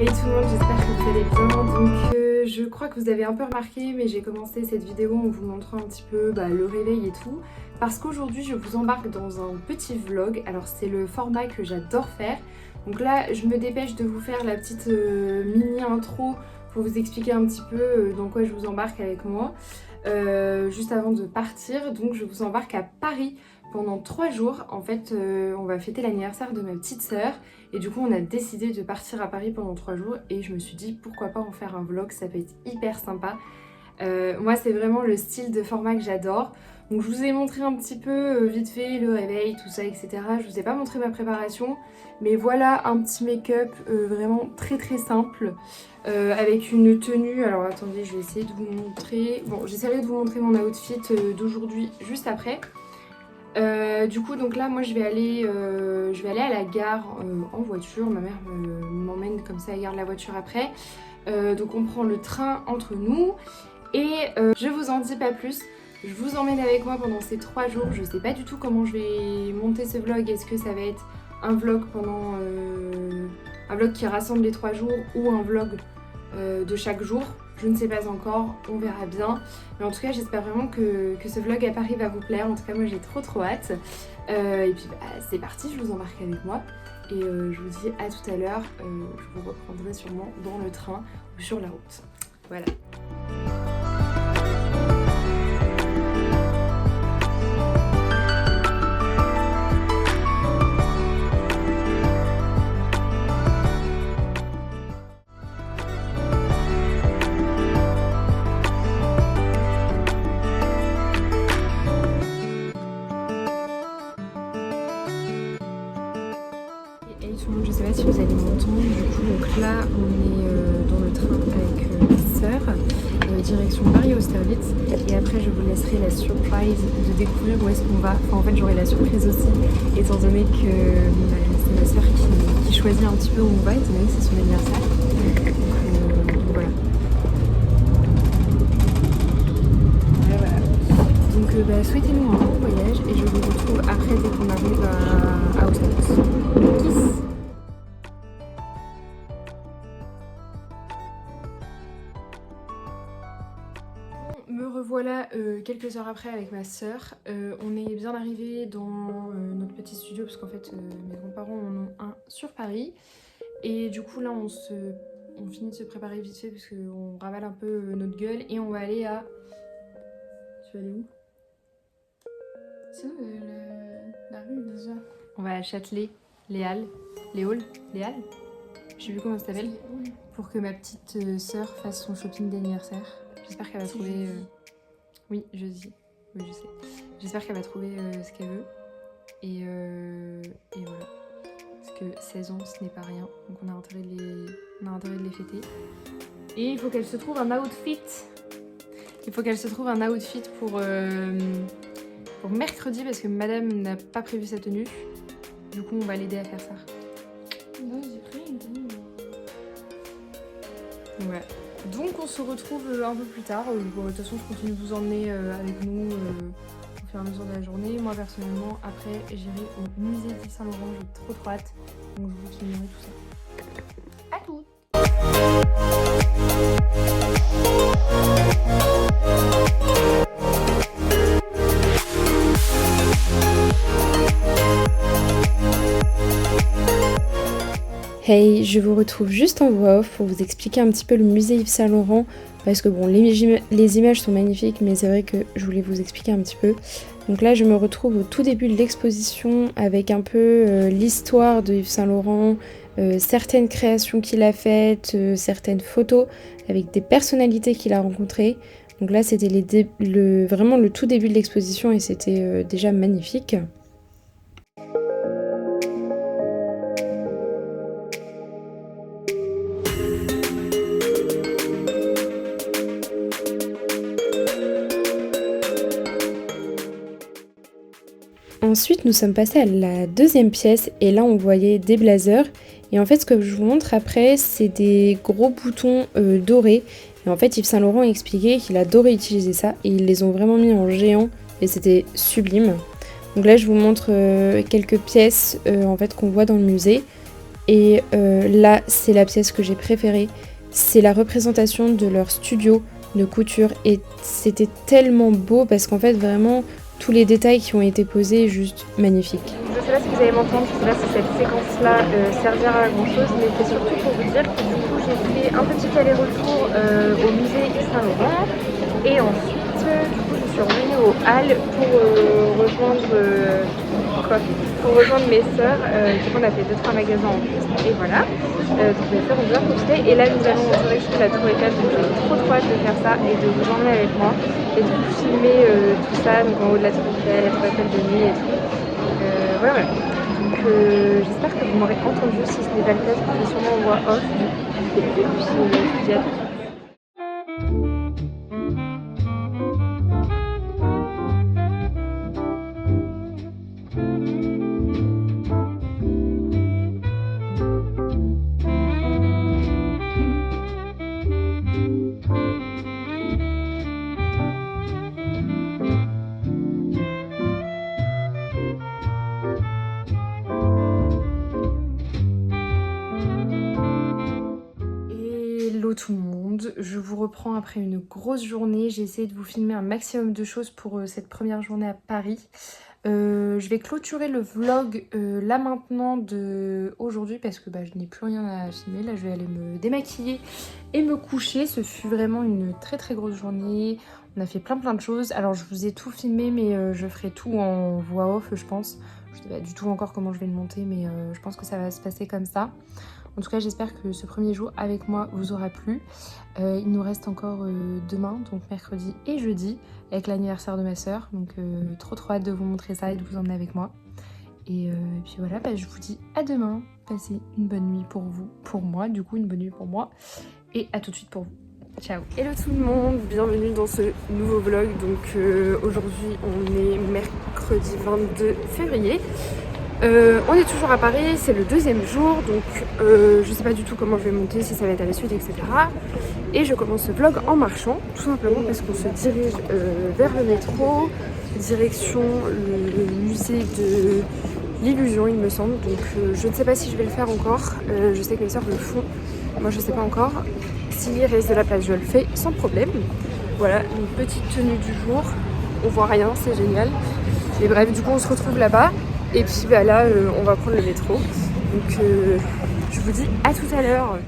Hey tout le monde, j'espère que vous allez bien. Donc je crois que vous avez un peu remarqué, mais j'ai commencé cette vidéo en vous montrant un petit peu le réveil et tout. Parce qu'aujourd'hui je vous embarque dans un petit vlog. Alors c'est le format que j'adore faire. Donc là je me dépêche de vous faire la petite mini intro pour vous expliquer un petit peu dans quoi je vous embarque avec moi. Juste avant de partir, donc je vous embarque à Paris pendant 3 jours. En fait on va fêter l'anniversaire de ma petite sœur et du coup on a décidé de partir à Paris pendant 3 jours et je me suis dit pourquoi pas en faire un vlog, ça peut être hyper sympa. Moi c'est vraiment le style de format que j'adore. Donc je vous ai montré un petit peu vite fait le réveil, tout ça, etc. Je vous ai pas montré ma préparation, mais voilà un petit make-up vraiment très très simple avec une tenue. Alors attendez, je vais essayer de vous montrer. Bon, j'essaierai de vous montrer mon outfit d'aujourd'hui juste après. Du coup donc là moi je vais aller à la gare en voiture. Ma mère m'emmène comme ça, elle garde la voiture après. Donc on prend le train entre nous et je vous en dis pas plus. Je vous emmène avec moi pendant ces 3 jours. Je sais pas du tout comment je vais monter ce vlog. Est-ce que ça va être un vlog un vlog qui rassemble les 3 jours ou un vlog de chaque jour? Je ne sais pas encore, on verra bien. Mais en tout cas, j'espère vraiment que ce vlog à Paris va vous plaire. En tout cas, moi j'ai trop hâte. Et puis c'est parti, je vous embarque avec moi. Et je vous dis à tout à l'heure. Je vous reprendrai sûrement dans le train ou sur la route. Voilà. Je sais pas si vous allez m'entendre, du coup donc là on est dans le train avec ma sœur, direction Paris-Austerlitz, et après je vous laisserai la surprise de découvrir où est-ce qu'on va. Enfin en fait j'aurai la surprise aussi, étant donné que c'est ma sœur qui choisit un petit peu où on va, étant donné que c'est son anniversaire. Donc voilà. Donc souhaitez-nous un bon voyage et je vous retrouve après dès qu'on arrive à Austerlitz. Kiss. Me revoilà quelques heures après avec ma sœur. On est bien arrivé dans notre petit studio parce qu'en fait mes grands-parents en ont un sur Paris. Et du coup là on finit de se préparer vite fait parce qu'on ravale un peu notre gueule et on va aller à... Tu vas aller où? C'est où la rue déjà? On va à Châtelet, les Halles, les Halles, les Halles. Je sais plus comment ça s'appelle. Pour que ma petite sœur fasse son shopping d'anniversaire. J'espère qu'elle va trouver... Oui, jeudi. Oui, je sais. J'espère qu'elle va trouver ce qu'elle veut. Et voilà. Parce que 16 ans, ce n'est pas rien. Donc on a intérêt de les fêter. Et il faut qu'elle se trouve un outfit. Il faut qu'elle se trouve un outfit pour mercredi parce que madame n'a pas prévu sa tenue. Du coup, on va l'aider à faire ça. Moi, j'ai pris une tenue. Ouais. Donc on se retrouve un peu plus tard. Bon, de toute façon je continue de vous emmener avec nous au fur et à mesure de la journée. Moi personnellement après j'irai au musée d'Yves Saint Laurent, j'ai trop hâte. Donc je vous filmerai tout ça. À tout. Hey, je vous retrouve juste en voix off pour vous expliquer un petit peu le musée Yves Saint Laurent parce que bon, les images sont magnifiques mais c'est vrai que je voulais vous expliquer un petit peu. Donc là je me retrouve au tout début de l'exposition avec un peu l'histoire de Yves Saint Laurent, certaines créations qu'il a faites, certaines photos avec des personnalités qu'il a rencontrées. Donc là c'était vraiment le tout début de l'exposition et c'était déjà magnifique. Ensuite, nous sommes passés à la deuxième pièce et là, on voyait des blazers. Et en fait, ce que je vous montre après, c'est des gros boutons dorés. Et en fait, Yves Saint Laurent a expliqué qu'il adorait utiliser ça et ils les ont vraiment mis en géant et c'était sublime. Donc là, je vous montre quelques pièces en fait qu'on voit dans le musée. Et là, c'est la pièce que j'ai préférée. C'est la représentation de leur studio de couture et c'était tellement beau parce qu'en fait vraiment tous les détails qui ont été posés juste magnifiques. Je sais pas si vous allez m'entendre, je sais pas si cette séquence là servira à grand chose, mais c'est surtout pour vous dire que du coup j'ai fait un petit aller-retour au musée Yves Saint Laurent et ensuite du coup je suis revenue aux Halles pour rejoindre mes sœurs. Du coup on a fait 2-3 magasins en plus et voilà. Donc mes sœurs ont bien profité et là nous allons en direction de la Tour Eiffel, donc j'ai trop hâte de faire ça et de vous emmener avec moi et de vous filmer tout ça, donc en haut de la Tour Eiffel, la Tour Eiffel de nuit et tout. Voilà. Donc j'espère que vous m'aurez entendu, si ce n'est pas le cas, je vous fais sûrement en voix off. Et puis je vous dis à tout de suite. Hello tout le monde, je vous reprends après une grosse journée. J'ai essayé de vous filmer un maximum de choses pour cette première journée à Paris. Je vais clôturer le vlog là maintenant de aujourd'hui parce que je n'ai plus rien à filmer. Là je vais aller me démaquiller et me coucher. Ce fut vraiment une très grosse journée. On a fait plein de choses. Alors je vous ai tout filmé mais je ferai tout en voix off je pense. Je sais pas du tout encore comment je vais le monter mais je pense que ça va se passer comme ça. En tout cas, j'espère que ce premier jour avec moi vous aura plu. Il nous reste encore demain, donc mercredi et jeudi, avec l'anniversaire de ma soeur. Donc trop hâte de vous montrer ça et de vous emmener avec moi. Et puis voilà, je vous dis à demain. Passez une bonne nuit pour vous, pour moi, du coup une bonne nuit pour moi. Et à tout de suite pour vous. Ciao. Hello tout le monde, bienvenue dans ce nouveau vlog. Donc aujourd'hui on est mercredi 22 février. On est toujours à Paris, c'est le deuxième jour, donc je sais pas du tout comment je vais monter, si ça va être à la suite, etc. Et je commence ce vlog en marchant, tout simplement parce qu'on se dirige vers le métro, direction le musée de l'Illusion, il me semble. Donc je ne sais pas si je vais le faire encore, je sais que mes soeurs le font, moi je sais pas encore. S'il reste de la place, je le fais sans problème. Voilà, une petite tenue du jour, on voit rien, c'est génial. Mais bref, du coup on se retrouve là-bas. Et puis là, on va prendre le métro. Donc je vous dis à tout à l'heure.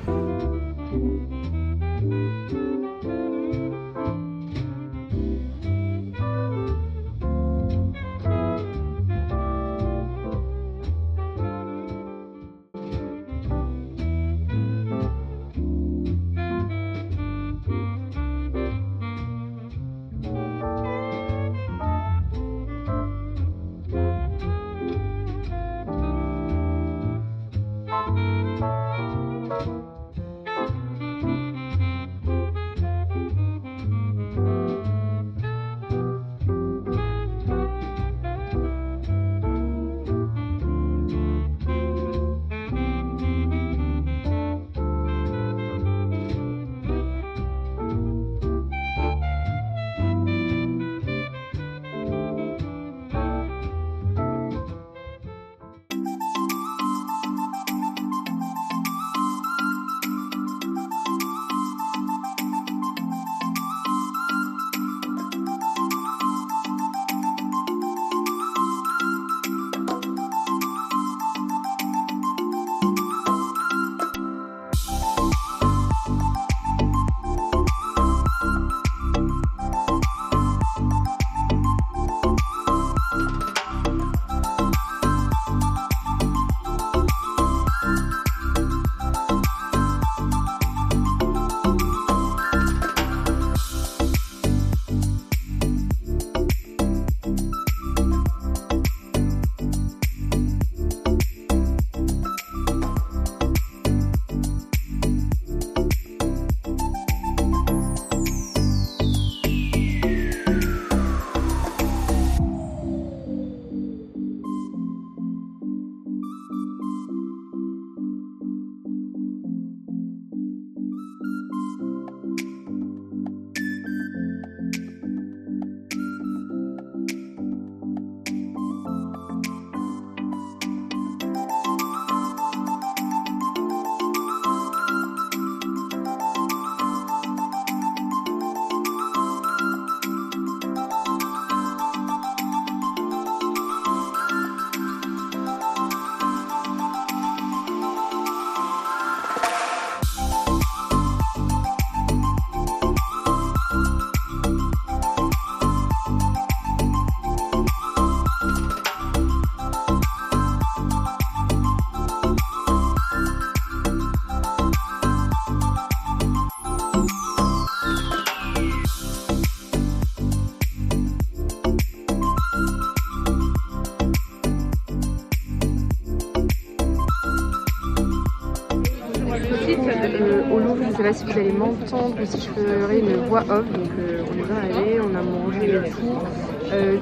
au Louvre. Je sais pas si vous allez m'entendre ou si je ferai une voix off. Donc on est bien arrivé, on a mangé et tout.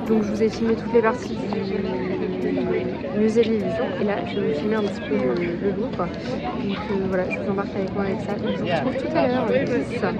Donc je vous ai filmé toutes les parties du musée de l'Illusion. Et là je vais vous filmer un petit peu le Louvre. Donc voilà, je vous embarque avec moi avec ça. Donc je vous retrouve tout à l'heure. C'est ça.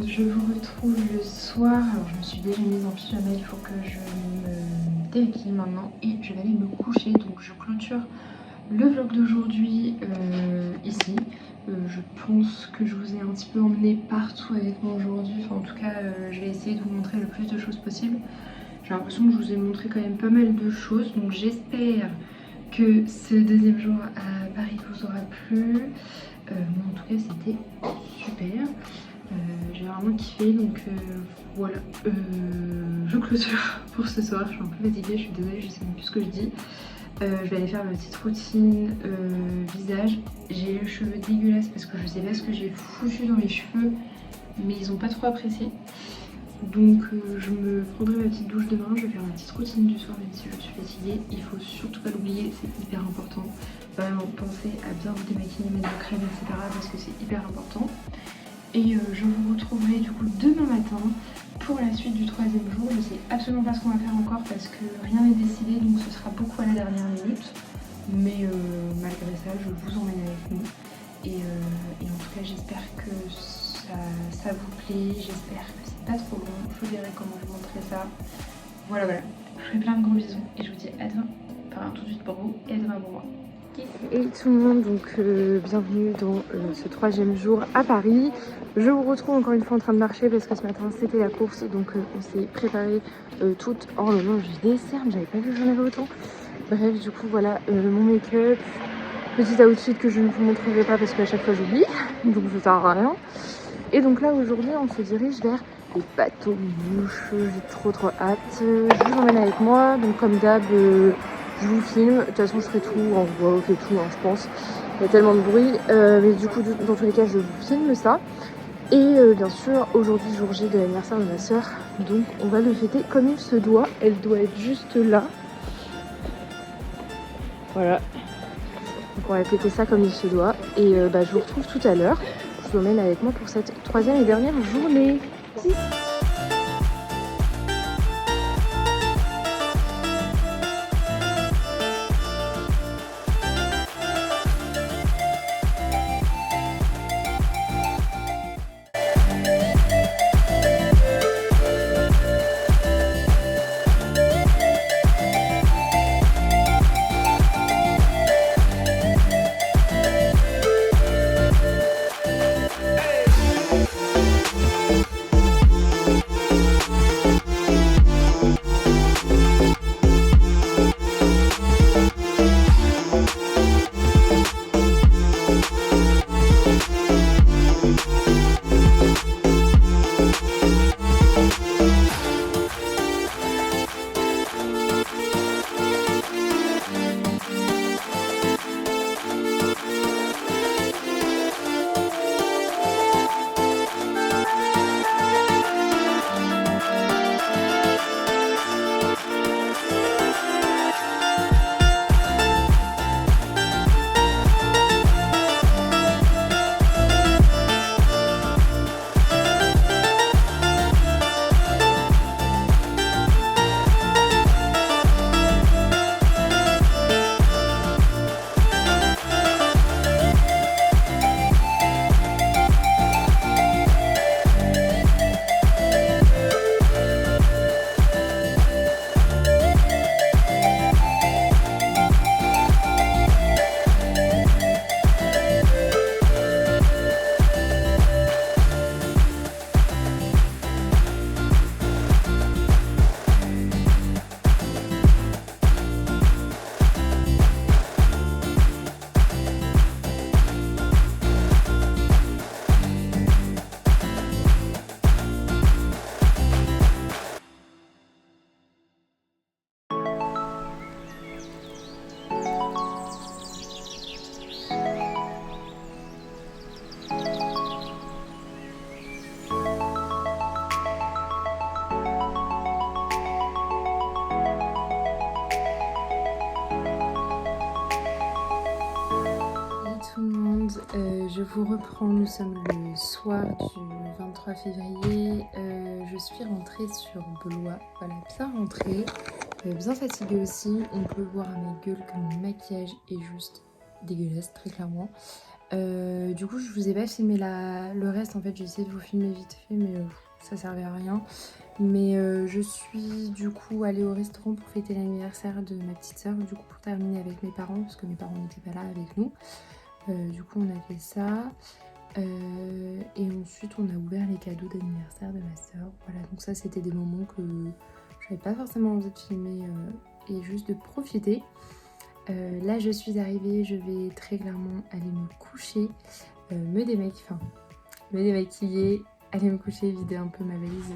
Je vous retrouve le soir. Alors je me suis déjà mise en pyjama, il faut que je me débille maintenant et je vais aller me coucher. Donc je clôture le vlog d'aujourd'hui ici. Je pense que je vous ai un petit peu emmené partout avec moi aujourd'hui. Enfin en tout cas je vais essayer de vous montrer le plus de choses possible. J'ai l'impression que je vous ai montré quand même pas mal de choses. Donc j'espère que ce deuxième jour à Paris vous aura plu. Moi en tout cas c'était super. J'ai vraiment kiffé, donc voilà, je clôture pour ce soir. Je suis un peu fatiguée, je suis désolée, je sais même plus ce que je dis. Je vais aller faire ma petite routine visage. J'ai les cheveux dégueulasses parce que je sais pas ce que j'ai foutu dans les cheveux, mais ils ont pas trop apprécié. Donc je me prendrai ma petite douche demain, je vais faire ma petite routine du soir même si je suis fatiguée. Il faut surtout pas l'oublier, c'est hyper important. Vraiment pensez à bien vous démaquiller, mettre vos crèmes, etc. parce que c'est hyper important. Et je vous retrouverai du coup demain matin pour la suite du troisième jour. Je sais absolument pas ce qu'on va faire encore parce que rien n'est décidé, donc ce sera beaucoup à la dernière minute. Mais malgré ça, je vous emmène avec nous. Et en tout cas, j'espère que ça vous plaît. J'espère que c'est pas trop long. Je vous dirai comment je vous montrerai ça. Voilà, voilà. Je vous fais plein de gros bisous et je vous dis à demain. Enfin, tout de suite pour vous et à demain pour moi. Et tout le monde, donc bienvenue dans ce troisième jour à Paris. Je vous retrouve encore une fois en train de marcher parce que ce matin c'était la course, donc on s'est préparé toutes. Oh là là, j'ai des cernes, j'avais pas vu que j'en avais autant. Bref, du coup voilà mon make-up, petit outfit que je ne vous montrerai pas parce qu'à chaque fois j'oublie, donc ça sert à rien. Et donc là aujourd'hui on se dirige vers les bateaux mouches, j'ai trop hâte. Je vous emmène avec moi, donc comme d'hab. Je vous filme, de toute façon je ferai tout en voix off et tout, hein, je pense. Il y a tellement de bruit, mais du coup dans tous les cas je vous filme ça. Et bien sûr aujourd'hui jour J de l'anniversaire de ma soeur, donc on va le fêter comme il se doit. Elle doit être juste là. Voilà. Donc on va fêter ça comme il se doit. Et je vous retrouve tout à l'heure. Je vous emmène avec moi pour cette troisième et dernière journée. vous reprends, nous sommes le soir du 23 février. Je suis rentrée sur Blois, voilà, bien rentrée, bien fatiguée aussi. On peut voir à ma gueule que mon maquillage est juste dégueulasse, très clairement. Du coup, je vous ai pas filmé le reste, en fait, j'ai essayé de vous filmer vite fait, mais ça servait à rien. Mais je suis du coup allée au restaurant pour fêter l'anniversaire de ma petite soeur, du coup pour terminer avec mes parents, parce que mes parents n'étaient pas là avec nous. Du coup on a fait ça. Et ensuite on a ouvert les cadeaux d'anniversaire de ma soeur. Voilà, donc ça c'était des moments que j'avais pas forcément envie de filmer et juste de profiter. Là je suis arrivée, je vais très clairement aller me coucher, me démaquiller, aller me coucher, vider un peu ma valise.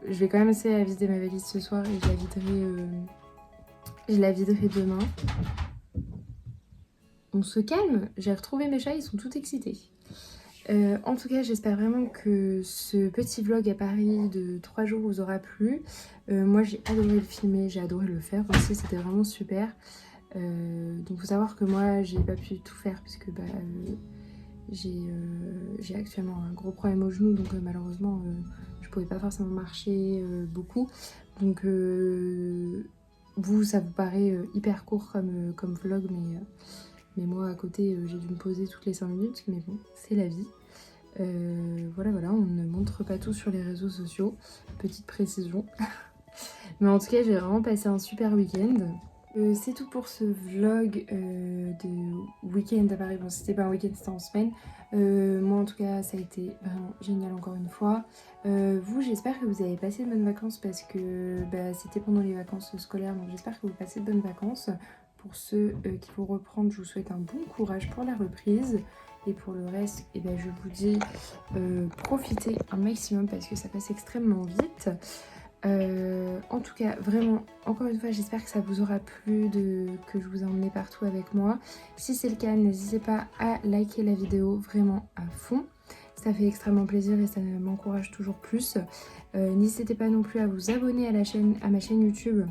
Je vais quand même essayer à vider ma valise ce soir et je la viderai demain. On se calme, j'ai retrouvé mes chats, ils sont tout excités. En tout cas, j'espère vraiment que ce petit vlog à Paris de 3 jours vous aura plu. Moi, j'ai adoré le filmer, j'ai adoré le faire aussi, c'était vraiment super. Donc, faut savoir que moi, j'ai pas pu tout faire puisque j'ai actuellement un gros problème au genou, donc malheureusement, je pouvais pas forcément marcher beaucoup. Donc, ça vous paraît hyper court comme vlog, mais moi à côté j'ai dû me poser toutes les 5 minutes, mais bon, c'est la vie. Voilà, on ne montre pas tout sur les réseaux sociaux, petite précision. Mais en tout cas, j'ai vraiment passé un super week-end. C'est tout pour ce vlog de week-end à Paris. Bon, c'était pas un week-end, c'était en semaine. Moi en tout cas, ça a été vraiment génial encore une fois. Vous, j'espère que vous avez passé de bonnes vacances parce que c'était pendant les vacances scolaires, donc j'espère que vous passez de bonnes vacances. Pour ceux qui vont reprendre, je vous souhaite un bon courage pour la reprise. Et pour le reste, je vous dis profitez un maximum parce que ça passe extrêmement vite. En tout cas, vraiment, encore une fois, j'espère que ça vous aura plu, que je vous ai emmené partout avec moi. Si c'est le cas, n'hésitez pas à liker la vidéo vraiment à fond. Ça fait extrêmement plaisir et ça m'encourage toujours plus. N'hésitez pas non plus à vous abonner à ma chaîne YouTube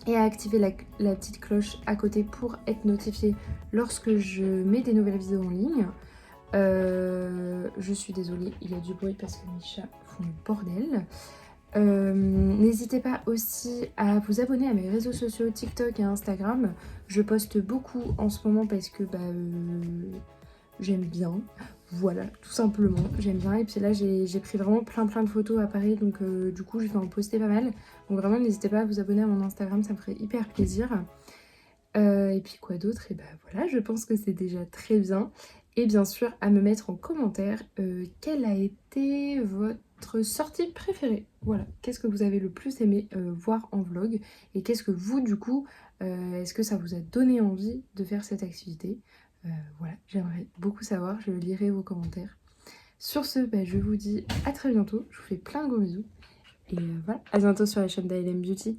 et à activer la petite cloche à côté pour être notifié lorsque je mets des nouvelles vidéos en ligne. Je suis désolée, il y a du bruit parce que mes chats font le bordel. N'hésitez pas aussi à vous abonner à mes réseaux sociaux TikTok et Instagram. Je poste beaucoup en ce moment parce que j'aime bien. Voilà, tout simplement, j'aime bien. Et puis là, j'ai pris vraiment plein de photos à Paris, donc du coup, je vais en poster pas mal. Donc vraiment, n'hésitez pas à vous abonner à mon Instagram, ça me ferait hyper plaisir. Et puis quoi d'autre? Et voilà, je pense que c'est déjà très bien. Et bien sûr, à me mettre en commentaire quelle a été votre sortie préférée. Voilà, qu'est-ce que vous avez le plus aimé voir en vlog? Et qu'est-ce que vous, du coup, est-ce que ça vous a donné envie de faire cette activité? Voilà, j'aimerais beaucoup savoir, je lirai vos commentaires. Sur ce, je vous dis à très bientôt, je vous fais plein de gros bisous. Et voilà, à bientôt sur la chaîne d'ALM Beauty.